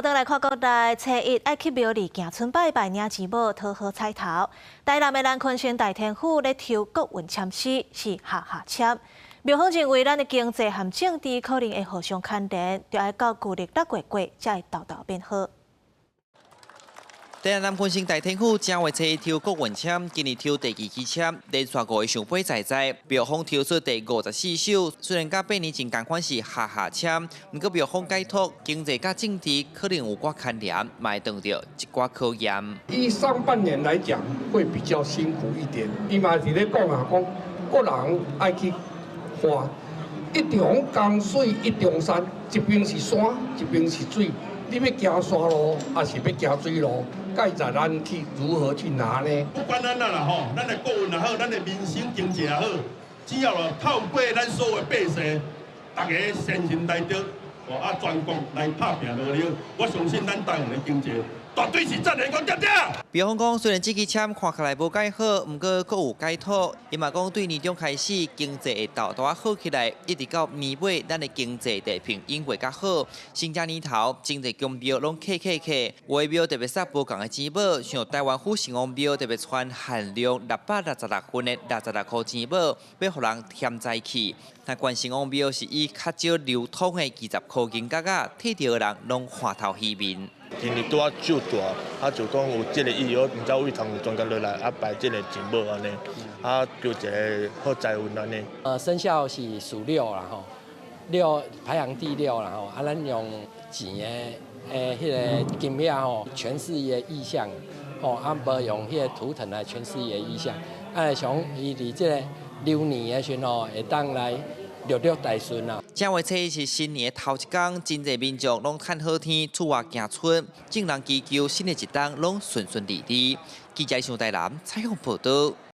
倒来看国内，初一爱去庙里行村拜拜领钱宝，讨好彩头。台南的咱昆山大天府咧抽国运签诗，是下下签。庙方认为，咱的经济和政治可能会互相牵连，就要到旧历6月过，才会豆豆变好。 台南昆山大天府正月初一抽国运签，今年抽第2支签，连续5个上8在在。庙方抽出第54首，虽然甲8年前同款是下下签，不过庙方解读经济甲政治可能有寡牵连，嘛会遇到一寡考验。以上半年来讲，会比较辛苦一点。伊嘛是咧讲啊，讲国人爱去花，一重江水一重山，一边是山，一边是水。 你要行山路，还是要行水路？介在咱去如何去拿呢？不管咱啦吼，咱的国运也好，咱的民生经济也好，只要透过咱所有百姓，大家先行来得，全国来拍拼落了，我相信咱台湾的经济绝对是真能够点点。庙方讲，虽然这支签看起来无介好，不过阁有解脱。伊嘛讲，对年中开始经济会大大好起来，一直到年尾，咱的经济地平应会较好。新正年头，经济公庙拢客。有的庙特别撒无共的钱宝，像台湾府城隍庙特别传限量666份的66块钱宝，要互人添在去。那关城隍庙是以较少流通的20块银角仔，摕到的人拢欢头喜面。 今年拄啊手大，就讲有即个意，我毋知为通专家落来摆即个钱宝安尼，求一个好财运安尼。生肖是属6啦吼，6排行第6啦吼，咱用钱的迄个金票吼，诠释伊的意象，吼，无用迄个图腾来诠释伊的意象，从伊伫即个流年的时候会当来。 六大顺啊！正月初一是新年的头一天，真侪民众拢趁好天出外行村，众人祈求新的一冬拢顺利利。记者上台南采访报道。